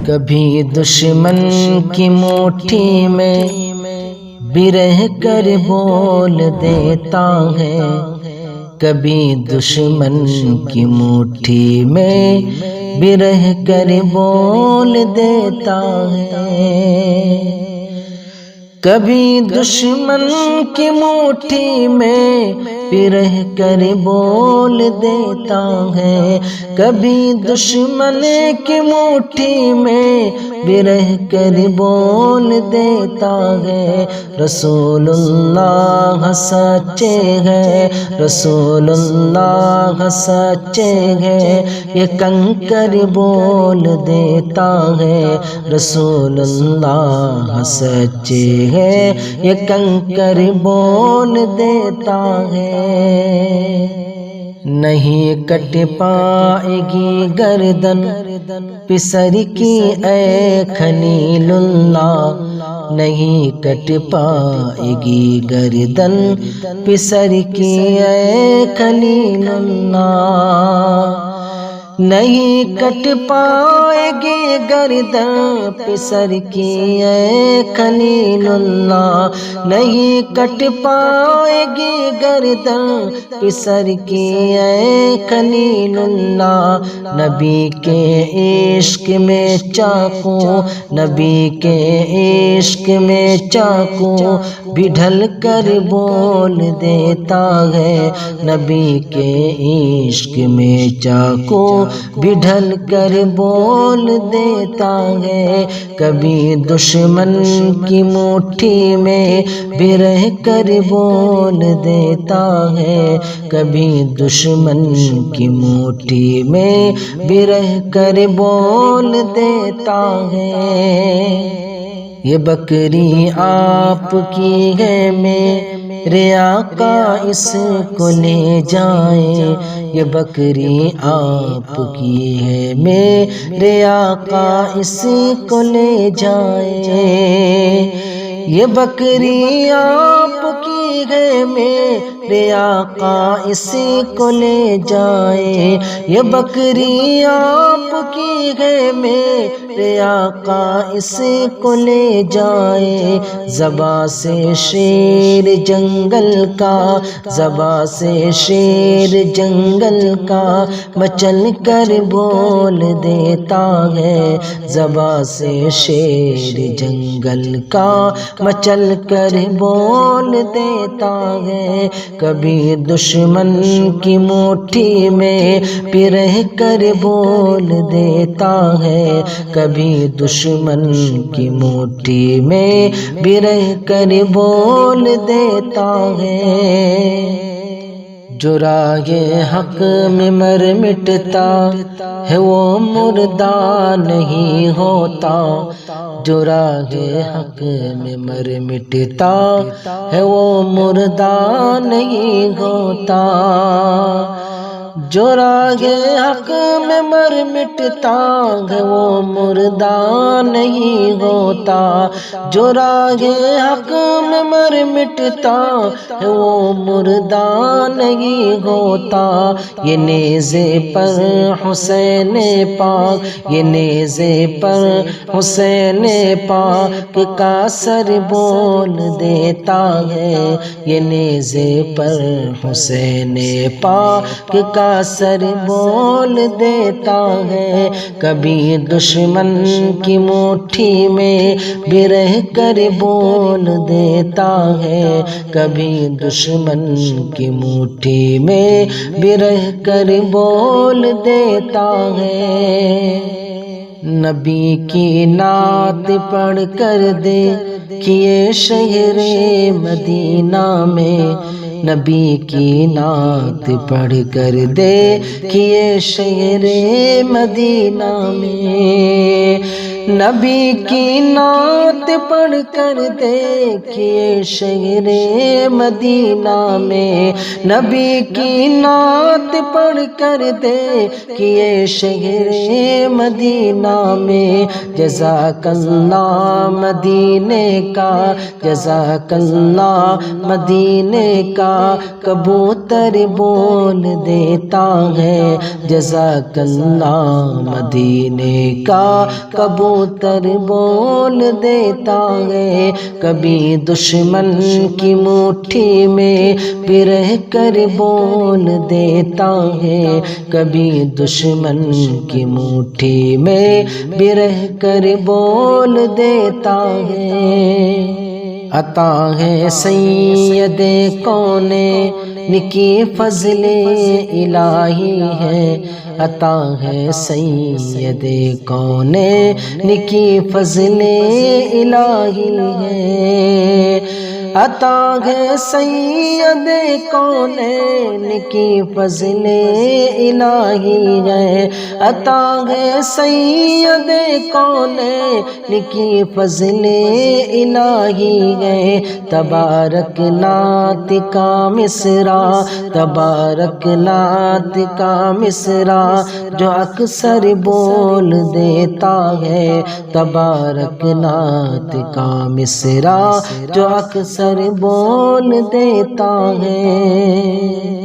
کبھی دشمن کی مٹھی میں بھی رہ کر بول دیتا ہے، کبھی دشمن کی مٹھی میں بھی رہ کر بول دیتا ہے، کبھی دشمن کی مٹھی میں بھی رہ کر بول دیتا ہے، کبھی دشمن کی مٹھی میں بھی رہ کر بول دیتا ہے۔ رسول اللہ سچے ہیں، رسول اللہ سچے ہیں، یہ کنکر بول دیتا ہے، رسول اللہ سچے ہے، یہ کنکر بول دیتا ہے۔ نہیں کٹ پائے گی گردن پسر کی اے خلیل اللہ، نہیں کٹ پائے گی گردن پسر کی اے خلیل اللہ، نہیں کٹ پائے گی گردن پسر کی اے خلیل اللہ، نہیں کٹ پائے گی گردن پسر کی اے خلیل اللہ۔ نبی کے عشق میں چاقو، نبی کے عشق میں چاقو بھی ڈھل کر بول دیتا ہے، نبی کے عشق میں چاقو بھی ڈھل کر بول دیتا ہے، کبھی دشمن کی مٹھی میں بھی رہ کر بول دیتا ہے، کبھی دشمن کی مٹھی میں بھی رہ کر بول دیتا ہے۔ یہ بکری آپ کی ہے میرے آقا اس کو لے جائیں، یہ بکری آپ کی ہے میرے آقا اس کو لے جائیں، یہ بکری آپ کی ہے میرے آقا اس کو لے جائیں، یہ بکری آپ کی ہے میرے آقا اس کو لے جائیں۔ زباں سے شیر جنگل کا، زباں سے شیر جنگل کا مچل کر بول دیتا ہے، زباں سے شیر جنگل کا مچل کر بول دیتا ہے، کبھی دشمن کی مٹھی میں بھی رہ کر بول دیتا ہے، کبھی دشمن کی مٹھی میں بھی رہ کر بول دیتا ہے۔ جو راہ حق میں مر مٹتا ہے وہ مردہ نہیں ہوتا، جو راہ حق میں مر مٹتا ہے وہ مردہ نہیں ہوتا، جو راہ حق میں مر مٹتا ہے وہ مردہ نہیں ہوتا، جو راہ حق میں مر مٹتا ہے وہ مردہ نہیں ہوتا، یہ نیزے پر حسین پاک، یہ نیزے پر حسین پاک کا سر بول دیتا ہے، یہ نیزے پر حسین پاک کا سر بول دیتا ہے، کبھی دشمن کی مٹھی میں بھی رہ کر بول دیتا ہے، کبھی دشمن کی مٹھی میں بھی رہ کر بول دیتا ہے۔ نبی کی نعت پڑھ کر دیکھیے شہر مدینہ میں، نبی کی نعت پڑھ کر دیکھیے شہر مدینہ میں، نبی کی نعت پڑھ کر دیکھیے شہر مدینہ میں، نبی کی نعت پڑھ کر دیکھیے شہر مدینہ میں، جزاک اللہ مدینے کا، جزاک اللہ مدینے کا کبوتر بول دیتا ہے، جزاک اللہ مدینے کا کبوتر کبوتر بول دیتا ہے، کبھی دشمن کی مٹھی میں بھی رہ کر بول دیتا ہے، کبھی دشمن کی مٹھی میں بھی رہ کر بول دیتا ہے۔ عطا ہے سید کونین کی فضل الہی ہے، عطا ہے سید کونین کی فضل الہی ہے، عطا ہے سید کونین کی فضل الہی ہے، عطا ہے سید کونین کی فضل الہی ہے۔ تبارک نعت کا مصرع، تبارک نعت کا مصرع جو اکثر بول دیتا ہے، تبارک نعت کا مصرع جو اکثر بول دیتا ہے۔